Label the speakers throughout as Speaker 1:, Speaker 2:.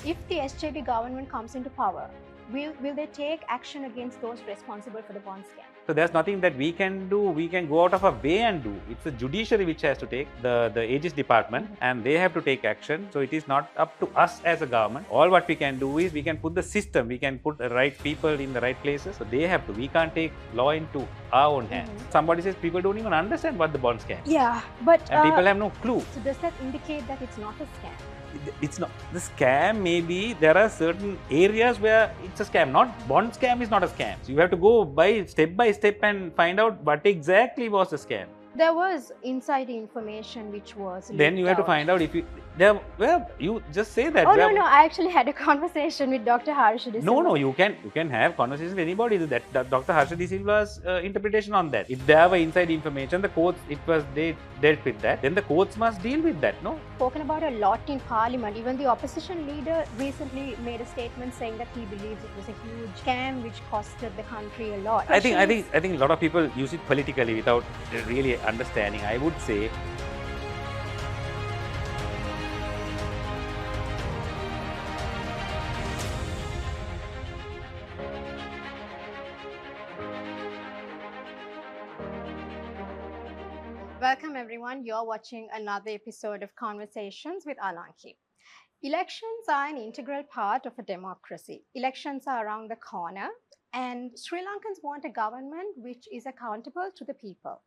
Speaker 1: if the SJP government comes into power, will they take action against those responsible for the bond scam?
Speaker 2: So there's nothing that we can do. We can go out of our way and do. It's the judiciary which has to take the Aegis department, and they have to take action. So it is not up to us as a government. All what we can do is we can put the system, we can put the right people in the right places. So they have to. We can't take law into our own hands. Somebody says people don't even understand what the bond scam is.
Speaker 1: Yeah, but
Speaker 2: And people have no clue.
Speaker 1: So does that indicate that it's not a scam?
Speaker 2: It's not the scam. Maybe there are certain areas where it's a scam. Not bond scam is not a scam. So you have to go by step and find out what exactly was the scam.
Speaker 1: There was inside information which was
Speaker 2: then you have to find out if you there. Well, you just say that.
Speaker 1: Oh no, I actually had a conversation with Dr. Harsha De Silva.
Speaker 2: No, you can have conversations with anybody. That Dr. Harsha De Silva's interpretation on that. If there were inside information, the courts they dealt with that. Then the courts must deal with that. No.
Speaker 1: Spoken about a lot in Parliament. Even the opposition leader recently made a statement saying that he believes it was a huge scam which costed the country a lot.
Speaker 2: I think a lot of people use it politically without really understanding. I would say.
Speaker 1: Welcome everyone, you're watching another episode of Conversations with Alanki. Elections are an integral part of a democracy. Elections are around the corner and Sri Lankans want a government which is accountable to the people.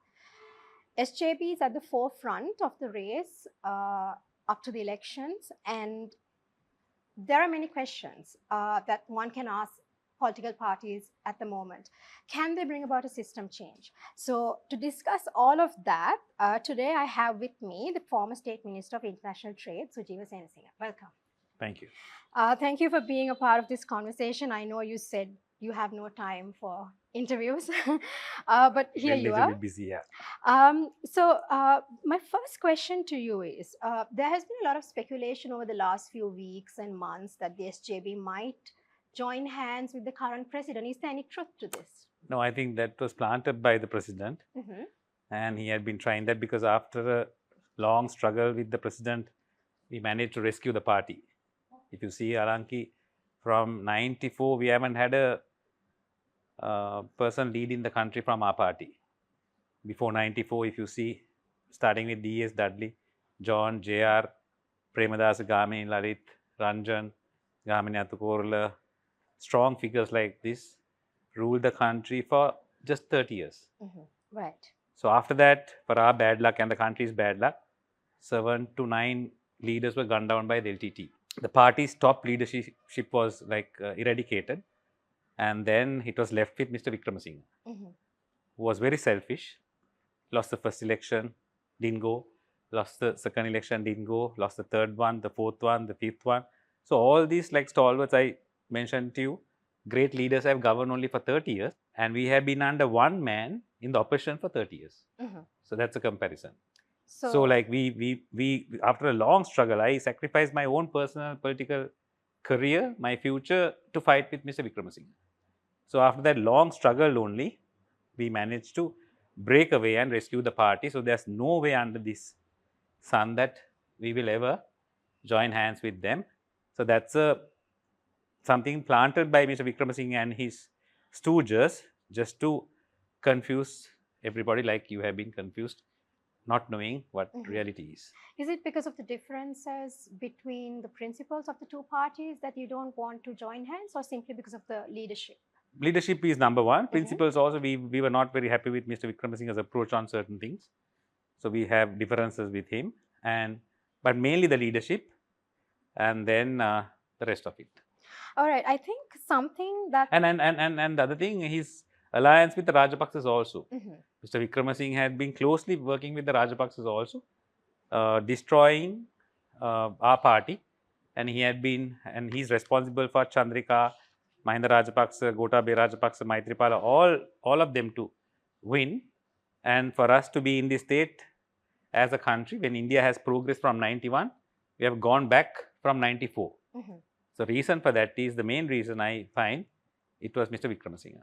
Speaker 1: SJP is at the forefront of the race up to the elections, and there are many questions that one can ask political parties at the moment. Can they bring about a system change? So to discuss all of that, today I have with me the former State Minister of International Trade, Sujeewa Senasinghe. Welcome.
Speaker 2: Thank you.
Speaker 1: Thank you for being a part of this conversation. I know you said you have no time for interviews, but here you are.
Speaker 2: A bit busy, yeah.
Speaker 1: So my first question to you is, there has been a lot of speculation over the last few weeks and months that the SJB might join hands with the current president. Is there any truth to this?
Speaker 2: No, I think that was planted by the president, and he had been trying that because after a long struggle with the president, we managed to rescue the party. If you see Alanki, from 94, we haven't had a person leading the country from our party. Before 94, if you see, starting with D.S. Dudley, John, J.R., Premadasa Gamini, Lalit, Ranjan, Gamini Athukorla, strong figures like this ruled the country for just 30 years.
Speaker 1: Right.
Speaker 2: So after that, for our bad luck and the country's bad luck, 7 to 9 leaders were gunned down by the LTT. The party's top leadership was eradicated, and then it was left with Mr. Wickramasinghe, who was very selfish, lost the first election, didn't go, lost the second election, didn't go, lost the third one, the fourth one, the fifth one. So all these stalwarts I mentioned to you, great leaders have governed only for 30 years, and we have been under one man in the opposition for 30 years. So that's a comparison. So we after a long struggle, I sacrificed my own personal political career, my future, to fight with Mr. Wickramasinghe. So after that long struggle only, we managed to break away and rescue the party. So there's no way under this sun that we will ever join hands with them. So that's something planted by Mr. Wickramasinghe and his stooges just to confuse everybody, like you have been confused, not knowing what reality is.
Speaker 1: Is it because of the differences between the principles of the two parties that you don't want to join hands, or simply because of the leadership?
Speaker 2: Leadership is number one. Principles also, we were not very happy with Mr. Wickramasinghe's approach on certain things. So we have differences with him, but mainly the leadership, and then the rest of it.
Speaker 1: All right, I think something that...
Speaker 2: And the other thing, his alliance with the Rajapakses also. Mr. Wickramasinghe had been closely working with the Rajapakses also, destroying our party, and he's responsible for Chandrika, Mahinda Rajapakse, Gotabaya Rajapakse, Maitripala, all of them to win, and for us to be in this state as a country when India has progressed from 91, we have gone back from 94. So reason for that is, the main reason I find, it was Mr. Wickramasinghe.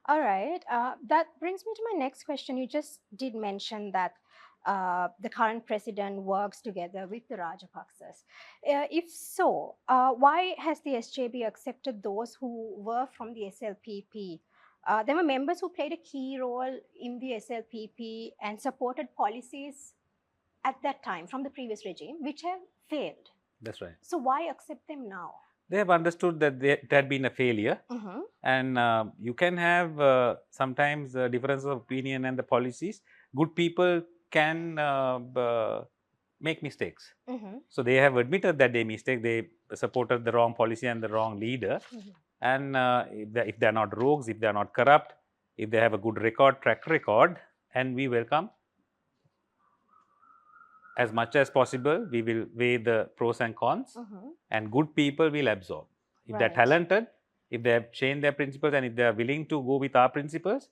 Speaker 1: All right, that brings me to my next question. You just did mention that the current president works together with the Rajapakses. If so, why has the SJB accepted those who were from the SLPP? There were members who played a key role in the SLPP and supported policies at that time from the previous regime, which have failed.
Speaker 2: That's right.
Speaker 1: So why accept them now?
Speaker 2: They have understood that it had been a failure, and you can have sometimes differences of opinion and the policies. Good people can make mistakes. So they have admitted that they mistake. They supported the wrong policy and the wrong leader. And if they are not rogues, if they are not corrupt, if they have a good track record, and we welcome as much as possible, we will weigh the pros and cons, and good people will absorb. If they are talented, if they have changed their principles, and if they are willing to go with our principles,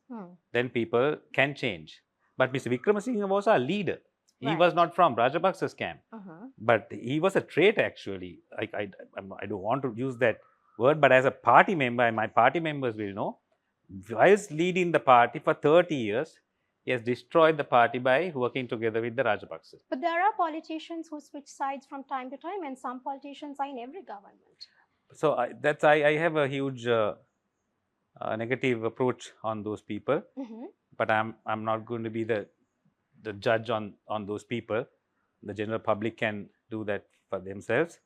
Speaker 2: then people can change. But Mr. Wickramasinghe was our leader. He was not from Rajapaksa's camp, but he was a traitor actually. I don't want to use that word, but as a party member, and my party members will know, whilst leading the party for 30 years, he has destroyed the party by working together with the Rajapakses.
Speaker 1: But there are politicians who switch sides from time to time, and some politicians are in every government.
Speaker 2: So I have a huge negative approach on those people, but I'm not going to be the judge on those people. The general public can do that for themselves.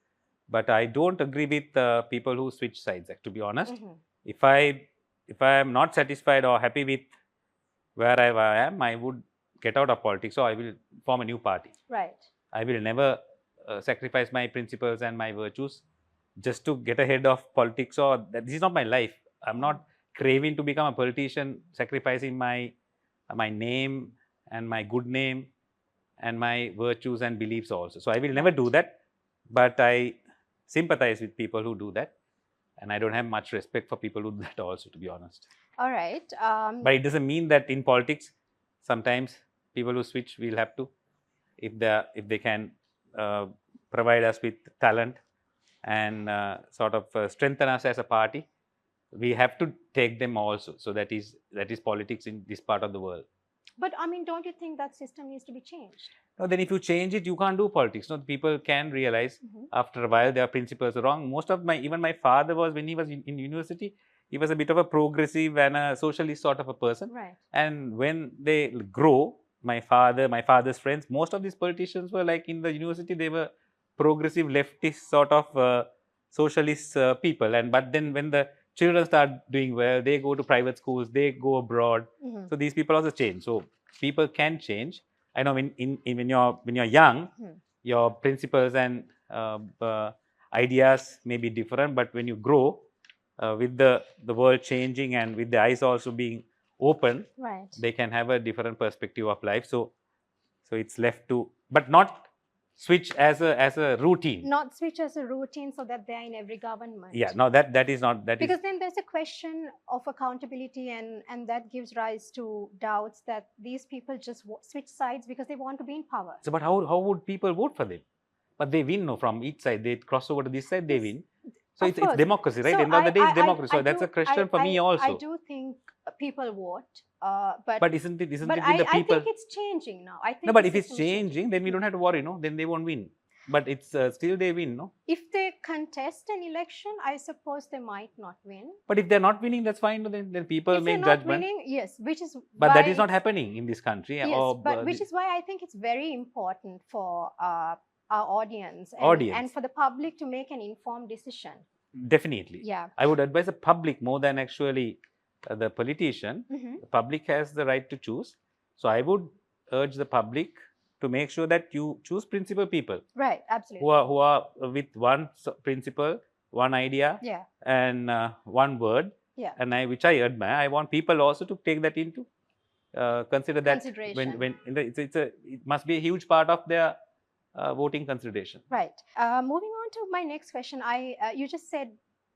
Speaker 2: But I don't agree with people who switch sides. To be honest, if I am not satisfied or happy with where I am, I would get out of politics, or I will form a new party.
Speaker 1: Right.
Speaker 2: I will never sacrifice my principles and my virtues just to get ahead of politics, or this is not my life. I'm not craving to become a politician, sacrificing my name and my good name and my virtues and beliefs also. So I will never do that, but I sympathize with people who do that, and I don't have much respect for people who do that also, to be honest.
Speaker 1: All right.
Speaker 2: But it doesn't mean that in politics, sometimes people who switch will have to, if they can provide us with talent and sort of strengthen us as a party, we have to take them also. So that is politics in this part of the world.
Speaker 1: But I mean, don't you think that system needs to be changed?
Speaker 2: No, then if you change it, you can't do politics. No, people can realize after a while their principles are wrong. Most of even my father was, when he was in university, he was a bit of a progressive and a socialist sort of a person.
Speaker 1: Right.
Speaker 2: And when they grow, my father's friends, most of these politicians were like in the university, they were progressive leftist sort of socialist people. But then when the children start doing well, they go to private schools, they go abroad. So these people also change. So people can change. I know when you're young, your principles and ideas may be different, but when you grow, with the world changing and with the eyes also being open, they can have a different perspective of life. So it's left to, but not switch as a routine.
Speaker 1: Not switch as a routine so that they are in every government.
Speaker 2: Yeah, no, that is not.
Speaker 1: Because then there's a question of accountability, and that gives rise to doubts that these people just switch sides because they want to be in power.
Speaker 2: So, but how would people vote for them? But they win, no, from each side. They cross over to this side, they win. So it's democracy, right?
Speaker 1: So
Speaker 2: end of the day, it's democracy. So that's a question for me also.
Speaker 1: I do think people vote,
Speaker 2: but isn't it the people?
Speaker 1: I think it's changing now. I think
Speaker 2: no, but if it's changing, then we don't have to worry, no? Then they won't win. But it's still they win, no?
Speaker 1: If they contest an election, I suppose they might not win.
Speaker 2: But if they're not winning, that's fine. Then people
Speaker 1: if
Speaker 2: make
Speaker 1: they're
Speaker 2: judgment.
Speaker 1: Not winning, yes, which is.
Speaker 2: But that is not happening in this country.
Speaker 1: Yes, but which is why I think it's very important for our audience and for the public to make an informed decision.
Speaker 2: Definitely.
Speaker 1: Yeah.
Speaker 2: I would advise the public more than actually the politician. The public has the right to choose. So I would urge the public to make sure that you choose principled people.
Speaker 1: Right, absolutely.
Speaker 2: Who are with one principle, one idea, and one word.
Speaker 1: Yeah.
Speaker 2: And which I admire. I want people also to take that into consider that when it must be a huge part of their voting consideration.
Speaker 1: Right. Moving on to my next question, you just said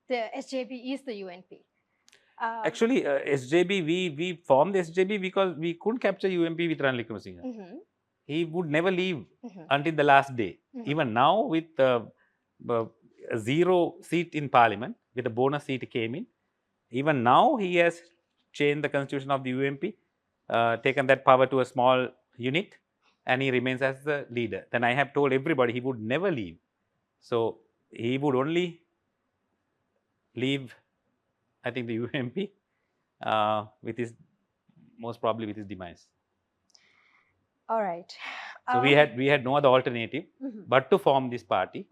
Speaker 1: the SJB is the UNP.
Speaker 2: Actually, SJB, we formed SJB because we couldn't capture UNP with Ranil Wickramasinghe. He would never leave until the last day. Even now, with a 0 seat in Parliament, with a bonus seat came in. Even now, he has changed the constitution of the UNP, taken that power to a small unit, and he remains as the leader. Then I have told everybody he would never leave. So he would only leave, I think, the UMP with his, most probably with his demise.
Speaker 1: All right.
Speaker 2: So we had no other alternative but to form this party.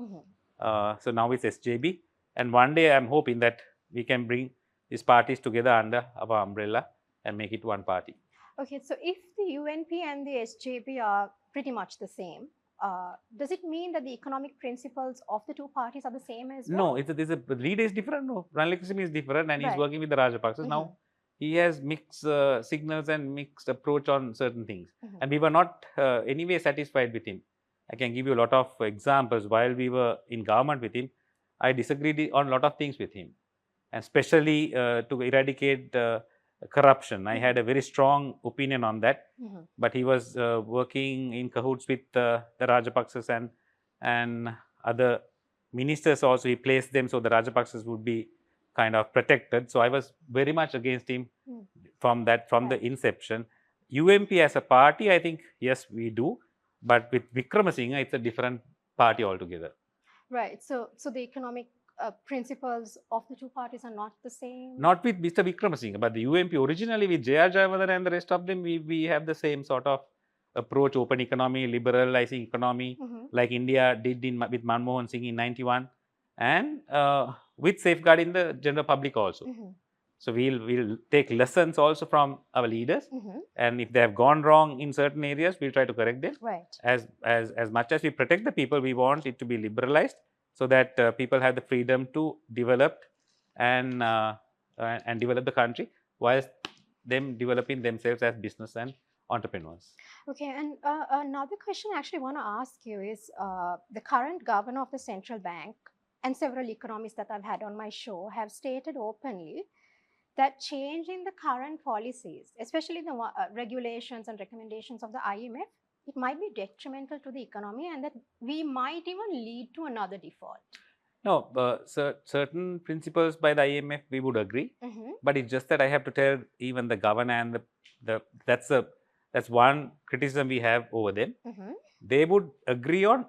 Speaker 2: So now it's SJB, and one day I'm hoping that we can bring these parties together under our umbrella and make it one party.
Speaker 1: Okay, so if the UNP and the SJP are pretty much the same, does it mean that the economic principles of the two parties are the same as well?
Speaker 2: No, the leader is different. No, Ranil Wickremesinghe is different, and he's
Speaker 1: Right.
Speaker 2: working with the Rajapakses. Now he has mixed signals and mixed approach on certain things, and we were not anyway satisfied with him. I can give you a lot of examples. While we were in government with him, I disagreed on a lot of things with him, and especially to eradicate corruption. I had a very strong opinion on that, but he was working in cahoots with the Rajapakses and other ministers also. He placed them so the Rajapaksas would be kind of protected. So I was very much against him from the inception. UMP as a party, I think, yes, we do. But with Wickremesinghe, it's a different party altogether.
Speaker 1: Right. So the economic principles of the two parties are not the same?
Speaker 2: Not with Mr. Wickremesinghe, but the UMP originally with J.R. Jayawardena and the rest of them, we have the same sort of approach, open economy, liberalizing economy, like India did with Manmohan Singh in 91, and with safeguarding the general public also. So we'll take lessons also from our leaders, and if they have gone wrong in certain areas, we'll try to correct them.
Speaker 1: Right.
Speaker 2: As much as we protect the people, we want it to be liberalized so that people have the freedom to develop and develop the country, whilst them developing themselves as business and entrepreneurs.
Speaker 1: Okay, and another question I actually want to ask you is the current governor of the central bank and several economists that I've had on my show have stated openly that change in the current policies, especially the regulations and recommendations of the IMF, it might be detrimental to the economy and that we might even lead to another default.
Speaker 2: No, certain principles by the IMF we would agree, but it's just that I have to tell even the governor and that's one criticism we have over them. They would agree on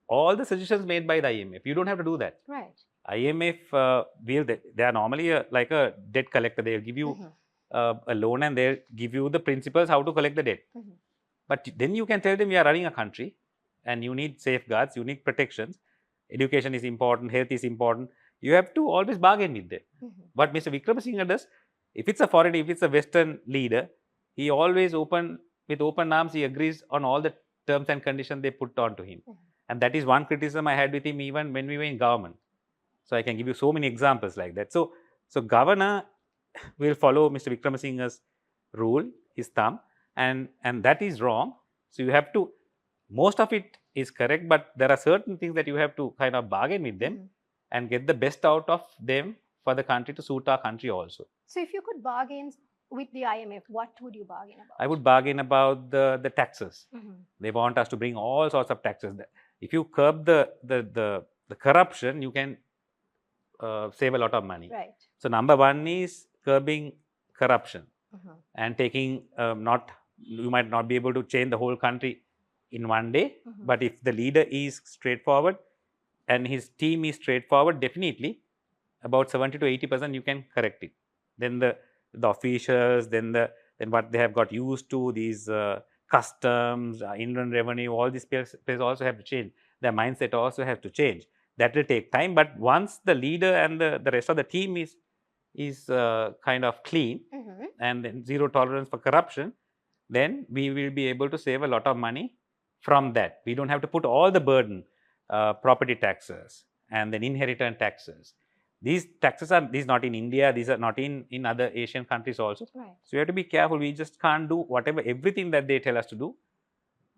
Speaker 2: all the suggestions made by the IMF. You don't have to do that.
Speaker 1: Right.
Speaker 2: IMF they are normally like a debt collector. They'll give you a loan and they'll give you the principles how to collect the debt. But then you can tell them we are running a country and you need safeguards, you need protections. Education is important, health is important. You have to always bargain with them. What Mr. Wickremesinghe does, if it's a foreign, if it's a Western leader, he always with open arms, he agrees on all the terms and conditions they put on to him. And that is one criticism I had with him even when we were in government. So I can give you so many examples like that. So governor will follow Mr. Wickremesinghe's rule, his thumb, and that is wrong. So you have to, most of it is correct, but there are certain things that you have to kind of bargain with them and get the best out of them for the country to suit our country also.
Speaker 1: So if you could bargain with the IMF, what would you bargain about?
Speaker 2: I would bargain about the taxes. They want us to bring all sorts of taxes. If you curb the corruption, you can save a lot of money.
Speaker 1: Right.
Speaker 2: So number one is curbing corruption and taking you might not be able to change the whole country in one day, but if the leader is straightforward and his team is straightforward, definitely about 70 to 80% you can correct it. Then the officials, then what they have got used to, these customs, inland revenue, all these places also have to change. Their mindset also has to change. That will take time, but once the leader and the rest of the team is kind of clean and then zero tolerance for corruption, then we will be able to save a lot of money from that. We don't have to put all the burden, property taxes and then inheritance taxes. These taxes are not in India, these are not in other Asian countries also.
Speaker 1: Right.
Speaker 2: So we have to be careful. We just can't do everything that they tell us to do.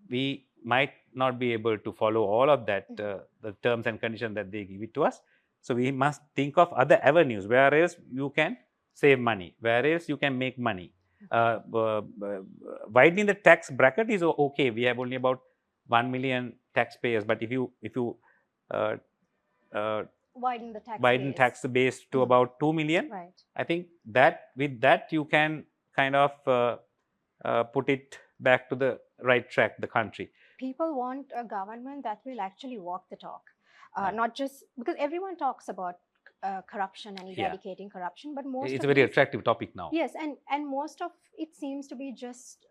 Speaker 2: We might not be able to follow all of that, the terms and conditions that they give it to us. So we must think of other avenues where else you can save money, where else you can make money. Widening the tax bracket is okay. We have only about 1 million taxpayers, but if you widen tax base to about 2 million,
Speaker 1: right,
Speaker 2: I think that with that you can kind of put it back to the right track, the country.
Speaker 1: People want a government that will actually walk the talk,
Speaker 2: Right.
Speaker 1: not just because everyone talks about corruption and
Speaker 2: Yeah.
Speaker 1: eradicating corruption, but most
Speaker 2: It's
Speaker 1: of
Speaker 2: a very
Speaker 1: these,
Speaker 2: attractive topic now.
Speaker 1: yes, and most of it seems to be just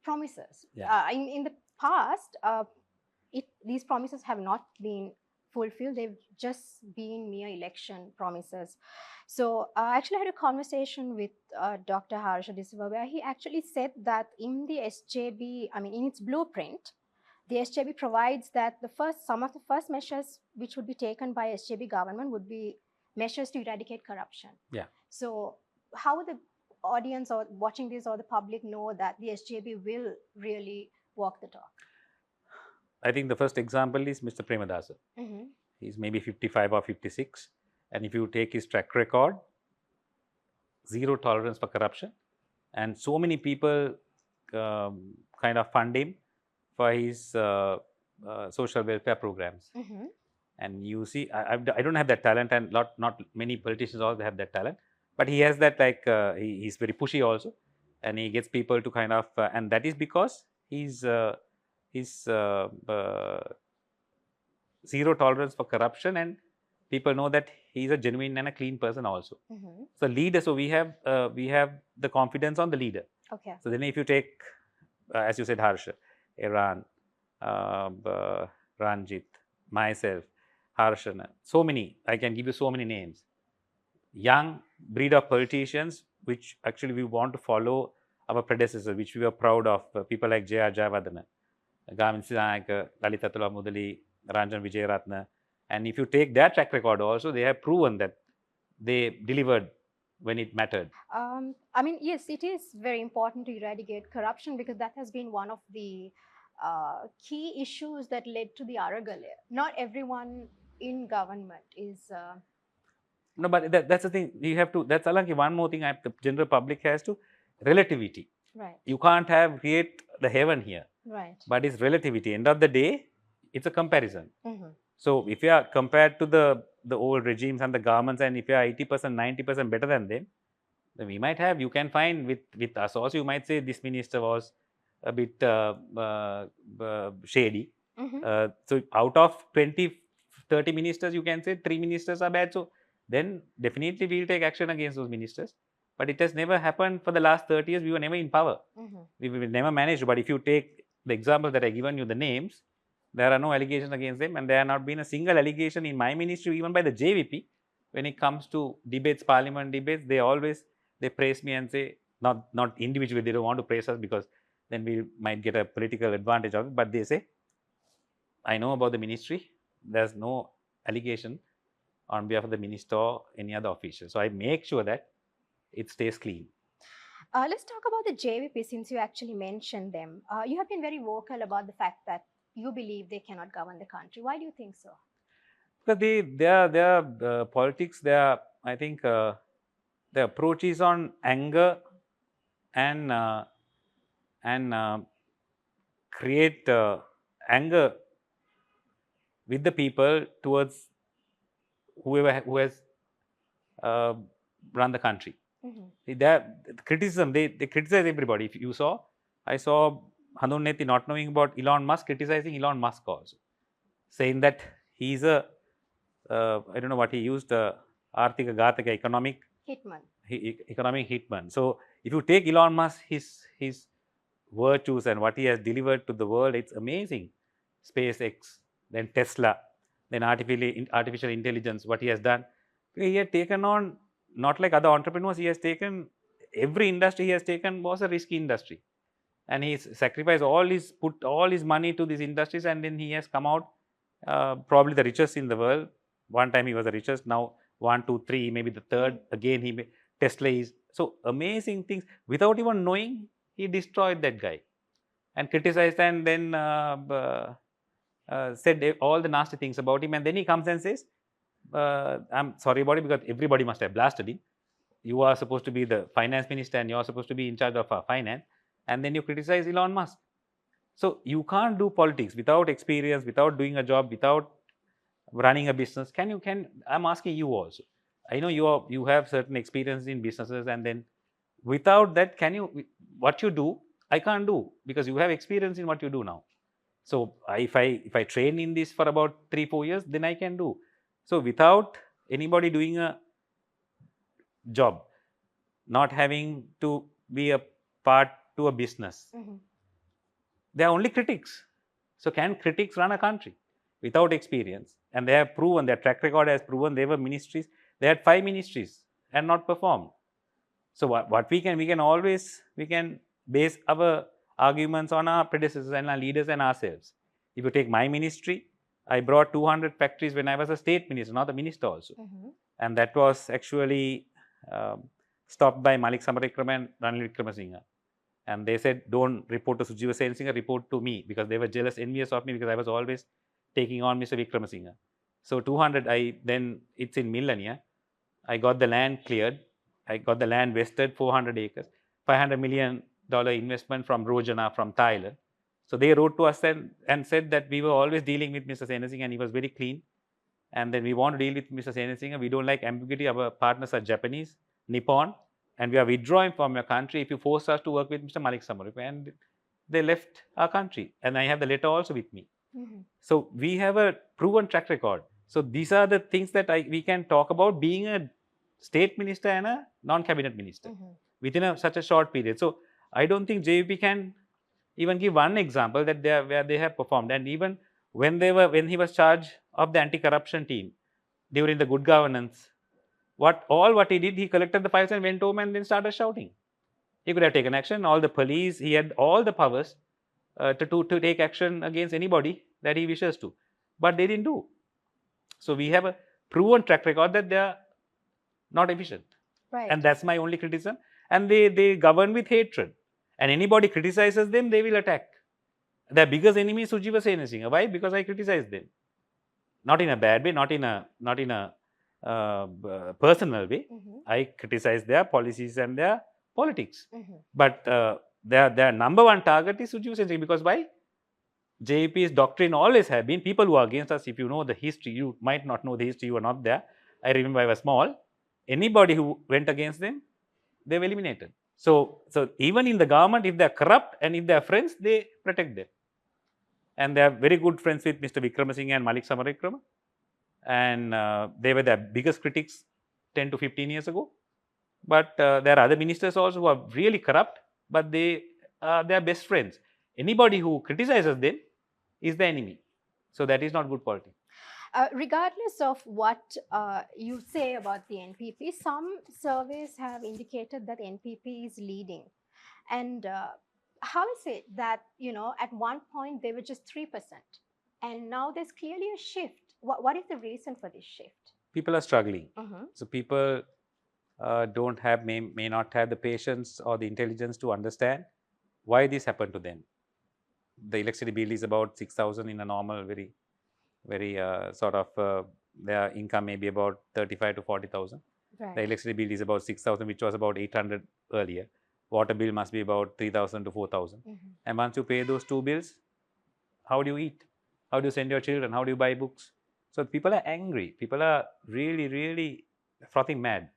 Speaker 1: promises.
Speaker 2: Yeah.
Speaker 1: In the past, these promises have not been fulfilled. They've just been mere election promises. So I actually had a conversation with Dr. Harsha Disova, where he actually said that in the SJB, I mean, in its blueprint, the SJB provides that some of the first measures which would be taken by SJB government would be measures to eradicate corruption.
Speaker 2: Yeah.
Speaker 1: So how would the audience or watching this or the public know that the SJB will really walk the talk?
Speaker 2: I think the first example is Mr. Premadasa.
Speaker 1: Mm-hmm.
Speaker 2: He's maybe 55 or 56. And if you take his track record, zero tolerance for corruption. And so many people kind of fund him for his social welfare programs.
Speaker 1: Mm-hmm.
Speaker 2: And you see, I don't have that talent, and not many politicians also have that talent. But he has that, like, he's very pushy also. And he gets people to kind of, and that is because he's zero tolerance for corruption, and people know that he's a genuine and a clean person also.
Speaker 1: Mm-hmm.
Speaker 2: So leader, so we have the confidence on the leader.
Speaker 1: Okay.
Speaker 2: So then if you take, as you said, Harsha, Iran, Ranjit, myself, Harshana, so many, I can give you so many names. Young breed of politicians, which actually we want to follow our predecessors, which we were proud of, people like J.R. Jayawardena, Gamin Sinayaka, Lalitha Mudali, Ranjan Vijayaratna. And if you take their track record also, they have proven that they delivered when it mattered.
Speaker 1: I mean, yes, it is very important to eradicate corruption because that has been one of the key issues that led to the Aragale. Not everyone in government is.
Speaker 2: No, but that's the thing. You have to, that's Alanki, one more thing the general public has to, relativity.
Speaker 1: Right.
Speaker 2: You can't create the heaven here.
Speaker 1: Right.
Speaker 2: But it's relativity. End of the day, it's a comparison.
Speaker 1: Mm-hmm.
Speaker 2: So if you are compared to the old regimes and the governments, and if you are 80%, 90% better than them, then we might have, you can find with us also, you might say this minister was a bit shady.
Speaker 1: Mm-hmm.
Speaker 2: So out of 20, 30 ministers, you can say 3 ministers are bad. So then definitely we'll take action against those ministers. But it has never happened for the last 30 years. We were never in power.
Speaker 1: Mm-hmm.
Speaker 2: We never managed. But if you take the example that I given you, the names, there are no allegations against them, and there have not been a single allegation in my ministry, even by the JVP. When it comes to debates, parliament debates, they praise me and say, not individually, they don't want to praise us because then we might get a political advantage of it, but they say, I know about the ministry, there's no allegation on behalf of the minister or any other official. So I make sure that it stays clean.
Speaker 1: Let's talk about the JVP since you actually mentioned them. You have been very vocal about the fact that you believe they cannot govern the country. Why do you think so?
Speaker 2: Because their politics, I think the approach is on anger and create anger with the people towards who has run the country.
Speaker 1: Mm-hmm.
Speaker 2: Their criticism, they criticize everybody. If you saw, I saw Hanun Neti not knowing about Elon Musk, criticizing Elon Musk also, saying that he's a I don't know what he used, Arthika Ghataka, economic hitman. So if you take Elon Musk, his virtues and what he has delivered to the world, it's amazing. SpaceX, then Tesla, then artificial intelligence, what he has done. He had taken on, not like other entrepreneurs, he has taken, every industry he has taken was a risky industry. And he's sacrificed put all his money to these industries, and then he has come out probably the richest in the world. One time he was the richest, now 1, 2, 3, maybe the third, again Tesla is. So amazing things. Without even knowing, he destroyed that guy and criticized, and then said all the nasty things about him. And then he comes and says, I'm sorry about it, because everybody must have blasted him. You are supposed to be the finance minister and you are supposed to be in charge of finance, and then you criticize Elon Musk. So you can't do politics without experience, without doing a job, without running a business. I'm asking you also. I know you have certain experience in businesses, and then without that, what you do, I can't do because you have experience in what you do now. So if I train in this for about 3-4 years, then I can do. So without anybody doing a job, not having to be a part to a business, they are only critics. So can critics run a country without experience? And they have proven, their track record has proven they were ministries. They had 5 ministries and not performed. So what we can always, we can base our arguments on our predecessors and our leaders and ourselves. If you take my ministry, I brought 200 factories when I was a state minister, not a minister also. And that was actually stopped by Malik Samaravikrama and Ranil Wickramasinghe. And they said, don't report to Sujeewa Senasinghe, report to me, because they were jealous, envious of me, because I was always taking on Mr. Wickramasinghe. So 200, then it's in Millania. I got the land cleared. I got the land vested, 400 acres, $500 million investment from Rojana, from Thailand. So they wrote to us and said that we were always dealing with Mr. Senasinghe and he was very clean. And then we want to deal with Mr. Senasinghe. We don't like ambiguity. Our partners are Japanese, Nippon, and we are withdrawing from your country if you force us to work with Mr. Malik Samaravikrama. And they left our country. And I have the letter also with me. So we have a proven track record. So these are the things that we can talk about being a state minister and a non-cabinet minister within such a short period. So I don't think JVP can even give one example that where they have performed. And even when he was charged of the anti-corruption team during the good governance, what he did, he collected the files and went home and then started shouting. He could have taken action. All the police, he had all the powers to take action against anybody that he wishes to, but they didn't do. So we have a proven track record that they are not efficient, and that's my only criticism. And they govern with hatred, and anybody criticizes them, they will attack. Their biggest enemy is Sujeewa Senasinghe. Why? Because I criticize them, not in a bad way, not in a personal way. I criticize their policies and their politics, but their number one target is Sujeewa Senasinghe. Because why? JVP's doctrine always have been, people who are against us, if you know the history, you might not know the history, you were not there. I remember I was small. Anybody who went against them, they were eliminated. So even in the government, if they are corrupt and if they are friends, they protect them. And they are very good friends with Mr. Wickramasinghe and Malik Samaravikrama. And they were their biggest critics 10 to 15 years ago. But there are other ministers also who are really corrupt, but they are best friends. Anybody who criticizes them is the enemy. So that is not good politics.
Speaker 1: Regardless of what you say about the NPP, some surveys have indicated that NPP is leading. And how is it that, at one point they were just 3%, and now there's clearly a shift? What is the reason for this shift?
Speaker 2: People are struggling. So people may not have the patience or the intelligence to understand why this happened to them. The electricity bill is about 6,000 in a normal, very sort of, their income may be about 35 to 40,000. The electricity bill is about 6,000, which was about 800 earlier. Water bill must be about 3,000 to 4,000. And once you pay those two bills, how do you eat? How do you send your children? How do you buy books? So people are angry. People are really, really frothing mad.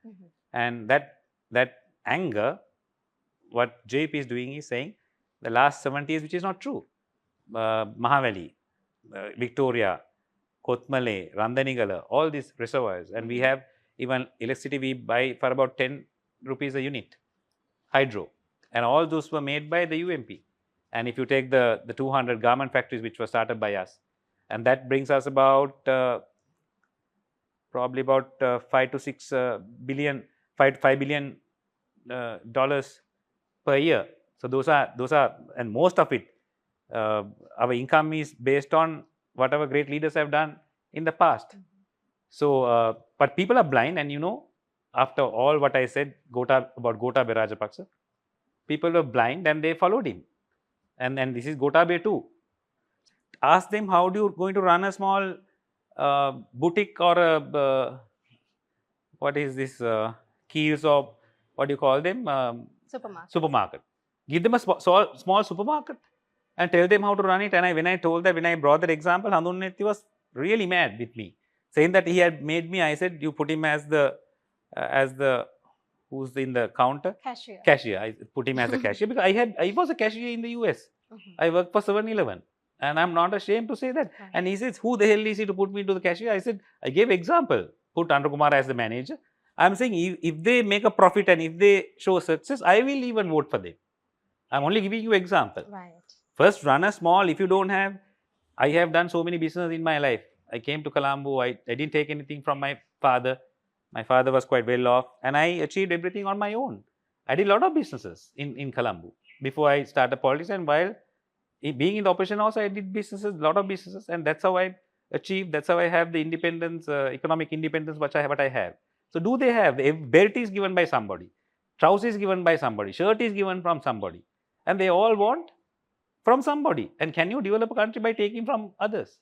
Speaker 2: And that anger, what JP is doing is saying the last 70 years, which is not true. Mahavali, Victoria, Kotmale, Randanigala, all these reservoirs. And we have even electricity we buy for about 10 rupees a unit, hydro. And all those were made by the UMP. And if you take the 200 garment factories which were started by us, and that brings us about probably about 5 to 6 billion, $5 billion per year. So those are, and most of it, our income is based on whatever great leaders have done in the past. So, but people are blind, and after all what I said about Gotabaya Rajapakse, people were blind and they followed him. And this is Gotabaya too. Ask them, how do you going to run a small boutique or a, what is this, keys or what do you call them? Supermarket. Give them a small supermarket and tell them how to run it. And when I brought that example, Handunetti was really mad with me, saying that he had made me, I said, you put him as the who's in the counter?
Speaker 1: Cashier.
Speaker 2: Cashier. I put him as a cashier because I was a cashier in the US. I worked for 7-Eleven. And I'm not ashamed to say that.
Speaker 1: Right.
Speaker 2: And he says, who the hell is he to put me into the cashier? I said, I gave example. Put Andrew Kumar as the manager. I'm saying if they make a profit and if they show success, I will even vote for them. I'm only giving you example.
Speaker 1: Right.
Speaker 2: First, run a small. If you don't have, I have done so many businesses in my life. I came to Colombo. I didn't take anything from my father. My father was quite well off, and I achieved everything on my own. I did a lot of businesses in Colombo before I started politics, and while being in the opposition also, I did businesses, a lot of businesses, and that's how I achieved. That's how I have the independence, economic independence, what I have. So, do they have? The belt is given by somebody, trousers is given by somebody, shirt is given from somebody, and they all want from somebody. And can you develop a country by taking from others?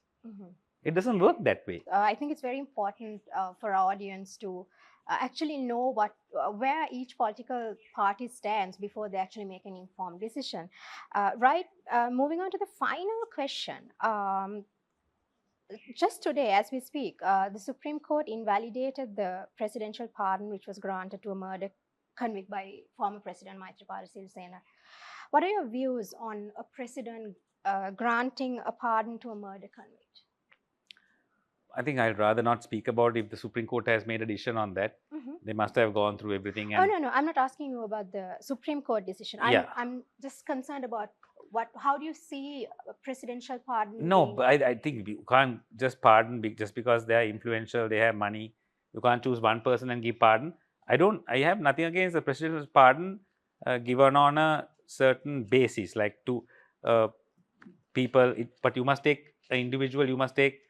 Speaker 2: It doesn't work that way.
Speaker 1: I think it's very important for our audience to actually know where each political party stands before they actually make an informed decision. Moving on to the final question. Just today, as we speak, the Supreme Court invalidated the presidential pardon which was granted to a murder convict by former President Maithripala Sirisena. What are your views on a president granting a pardon to a murder convict?
Speaker 2: I think I'd rather not speak about if the Supreme Court has made a decision on that. They must have gone through everything. And
Speaker 1: no, I'm not asking you about the Supreme Court decision. I'm just concerned about how do you see a presidential pardon?
Speaker 2: No, but I think you can't just pardon just because they are influential, they have money. You can't choose one person and give pardon. I have nothing against the presidential pardon given on a certain basis, like to people, but you must take an individual, you must take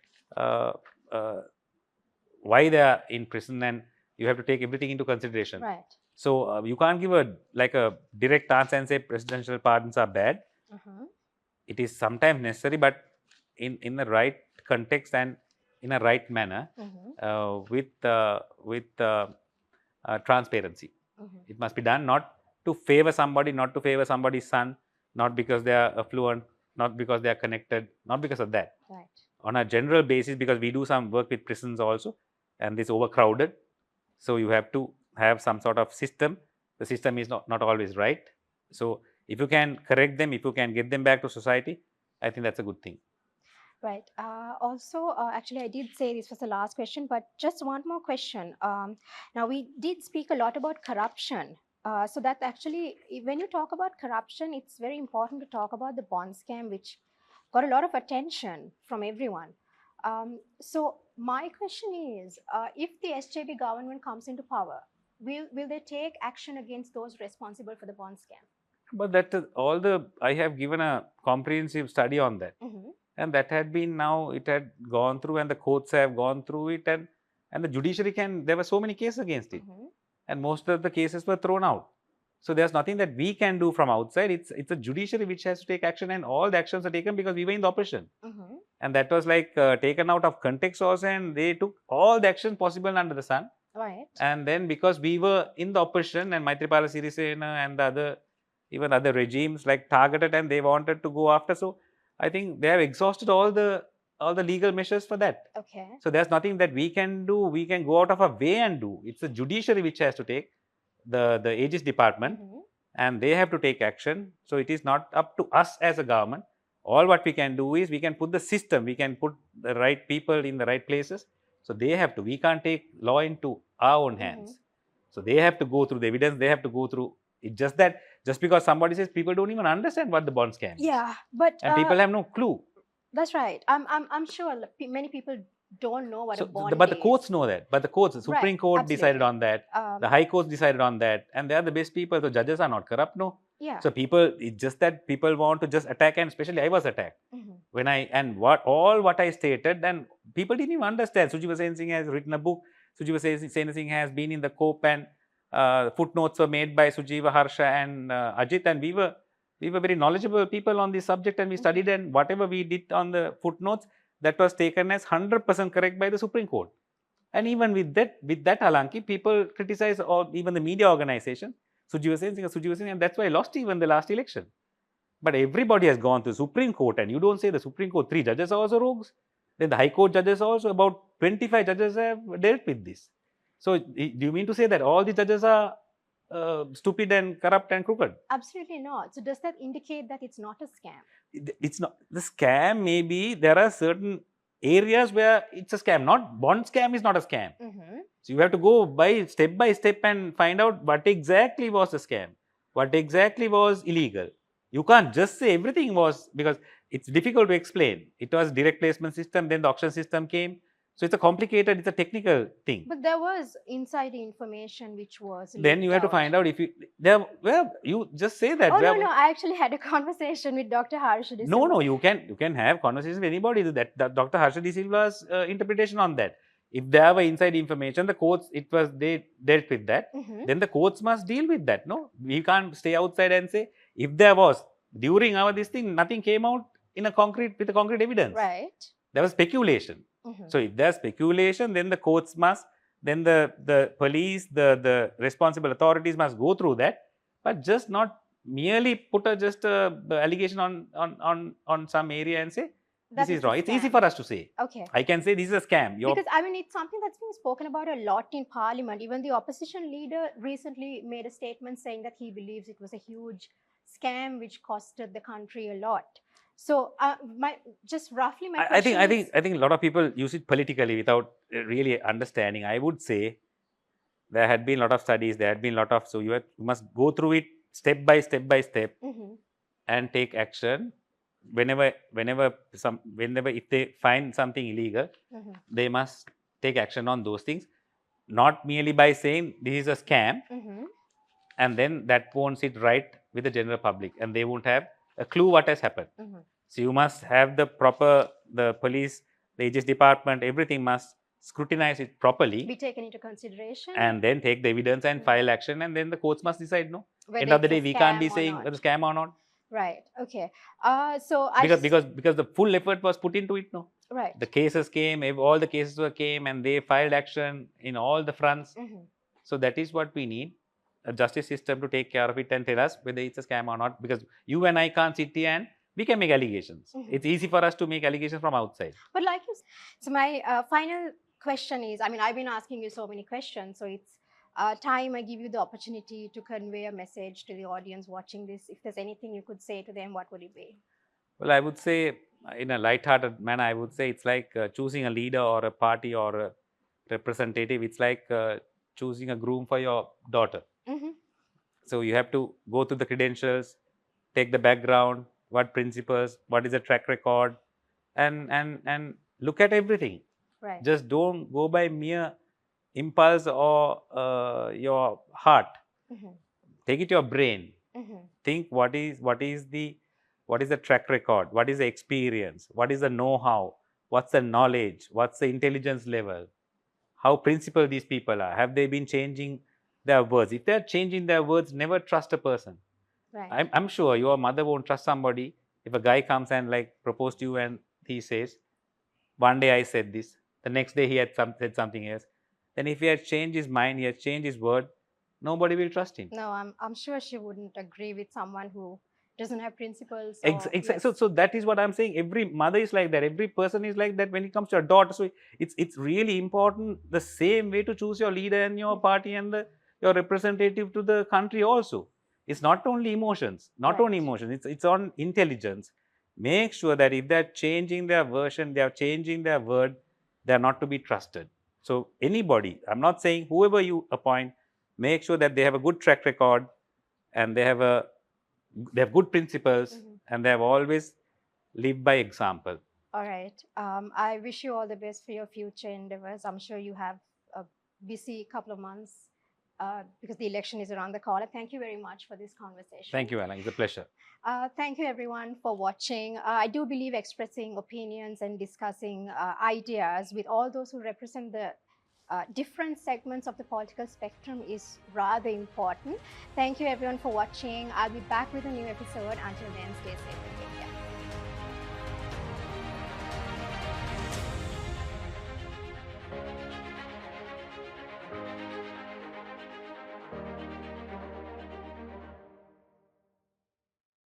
Speaker 2: why they are in prison, and you have to take everything into consideration.
Speaker 1: Right.
Speaker 2: So you can't give a direct answer and say presidential pardons are bad. It is sometimes necessary, but in the right context and in a right manner, with transparency. It must be done not to favor somebody, not to favor somebody's son, not because they are affluent, not because they are connected, not because of that.
Speaker 1: Right.
Speaker 2: On a general basis, because we do some work with prisons also, and it's overcrowded. So you have to have some sort of system. The system is not always right. So if you can correct them, if you can get them back to society, I think that's a good thing.
Speaker 1: Right. Actually, I did say this was the last question, but just one more question. Now, we did speak a lot about corruption. So that actually, when you talk about corruption, it's very important to talk about the bond scam, which got a lot of attention from everyone. So my question is, if the SJP government comes into power, will they take action against those responsible for the bond scam?
Speaker 2: But that is I have given a comprehensive study on that. And that had been it had gone through, and the courts have gone through it, and the judiciary there were so many cases against it. And most of the cases were thrown out. So there's nothing that we can do from outside. It's a judiciary which has to take action, and all the actions are taken because we were in the opposition. And that was taken out of context also, and they took all the actions possible under the sun.
Speaker 1: Right.
Speaker 2: And then because we were in the opposition, and Maithripala Sirisena and even other regimes targeted, and they wanted to go after. So I think they have exhausted all the legal measures for that.
Speaker 1: Okay.
Speaker 2: So there's nothing that we can do. We can go out of our way and do. It's the judiciary which has to take the Aegis department, and they have to take action. So it is not up to us as a government. All what we can do is we can put the system, we can put the right people in the right places. So they have to. We can't take law into our own hands. So they have to go through the evidence. They have to go through. It's just that just because somebody says, people don't even understand what the bond scam is.
Speaker 1: Yeah, but
Speaker 2: people have no clue.
Speaker 1: That's right. I'm sure many people don't know what a bond is.
Speaker 2: But the courts know that. But the Supreme Court decided on that. The High Court decided on that, and they are the best people. So judges are not corrupt, no.
Speaker 1: Yeah.
Speaker 2: So it's just that people want to just attack, and especially I was attacked when what I stated, then people didn't even understand. Sujeewa Senasinghe has written a book. Sujeewa Senasinghe has been in the COPE, and footnotes were made by Sujeewa, Harsha, and Ajit, and we were very knowledgeable people on this subject, and we studied, and whatever we did on the footnotes, that was taken as 100% correct by the Supreme Court. And even with that Alanki, people criticize, or even the media organization, Sujeewa Senasinghe, and that's why I lost even the last election. But everybody has gone to the Supreme Court, and you don't say the Supreme Court, 3 judges are also rogues. Then the High Court judges also, about 25 judges have dealt with this. So do you mean to say that all the judges are stupid and corrupt and crooked.
Speaker 1: Absolutely not. So does that indicate that it's not a scam?
Speaker 2: It's not the scam. Maybe there are certain areas where it's a scam. Not bond scam is not a scam. So you have to go by step and find out what exactly was the scam, what exactly was illegal. You can't just say everything was, because it's difficult to explain. It was direct placement system, then the auction system came. So it's a complicated, it's a technical thing.
Speaker 1: But there was inside information which was
Speaker 2: Then you have to find out if you there. Well, you just say that.
Speaker 1: Oh no, I actually had a conversation with Dr. Harsha De Silva.
Speaker 2: No, you can have conversations with anybody. That Dr. Harsha De Silva's interpretation on that. If there were inside information, the courts, they dealt with that. Then the courts must deal with that. No, we can't stay outside and say if there was during our this thing, nothing came out with a concrete evidence.
Speaker 1: Right.
Speaker 2: There was speculation. So if there's speculation, then the courts must, then the police, the responsible authorities must go through that, but just not merely put a allegation on some area and say this is wrong. It's easy for us to say.
Speaker 1: Okay.
Speaker 2: I can say this is a scam.
Speaker 1: Because I mean, it's something that's been spoken about a lot in Parliament. Even the opposition leader recently made a statement saying that he believes it was a huge scam which costed the country a lot. So, I think
Speaker 2: a lot of people use it politically without really understanding. I would say there had been a lot of studies. There had been a lot of, so you must go through it step by step and take action. Whenever if they find something illegal, they must take action on those things. Not merely by saying this is a scam, and then that won't sit right with the general public, and they won't have a clue what has happened. So you must have the police, the Aegis department, everything must scrutinize it properly,
Speaker 1: be taken into consideration,
Speaker 2: and then take the evidence and file action, and then the courts must decide. No, end of the day, we can't be saying whether scam or not.
Speaker 1: Right. Okay.
Speaker 2: Because the full effort was put into it. No.
Speaker 1: Right.
Speaker 2: The cases came, all the cases came, and they filed action in all the fronts. So that is what we need, a justice system to take care of it and tell us whether it's a scam or not. Because you and I can't sit here and we can make allegations. It's easy for us to make allegations from outside.
Speaker 1: But like you said, so my final question is, I mean, I've been asking you so many questions, so it's time I give you the opportunity to convey a message to the audience watching this. If there's anything you could say to them, what would it be?
Speaker 2: Well, I would say in a light-hearted manner, I would say it's like choosing a leader or a party or a representative. It's like choosing a groom for your daughter. So you have to go through the credentials, take the background, what principles, what is the track record, and look at everything.
Speaker 1: Right.
Speaker 2: Just don't go by mere impulse or your heart. Take it to your brain. Think what is the track record, what is the experience, what is the know-how, what's the knowledge, what's the intelligence level, how principled these people are. Have they been changing their words? If they're changing their words, never trust a person.
Speaker 1: Right.
Speaker 2: I'm sure your mother won't trust somebody if a guy comes and like propose to you and he says, one day I said this, the next day he had said something else. Then if he has changed his mind, he has changed his word, nobody will trust him.
Speaker 1: No, I'm sure she wouldn't agree with someone who doesn't have principles.
Speaker 2: Exactly. So that is what I'm saying. Every mother is like that. Every person is like that when it comes to a daughter. So it's really important the same way to choose your leader and your party and your representative to the country also. It's not only emotions, it's on intelligence. Make sure that if they're changing their version, they are changing their word, they are not to be trusted. So anybody, I'm not saying whoever you appoint, make sure that they have a good track record and they have good principles and they have always lived by example.
Speaker 1: All right. I wish you all the best for your future endeavors. I'm sure you have a busy couple of months because the election is around the corner. Thank you very much for this conversation.
Speaker 2: Thank you, Alanki. It's a pleasure.
Speaker 1: Thank you, everyone, for watching. I do believe expressing opinions and discussing ideas with all those who represent the different segments of the political spectrum is rather important. Thank you, everyone, for watching. I'll be back with a new episode. Until then, stay safe and take care.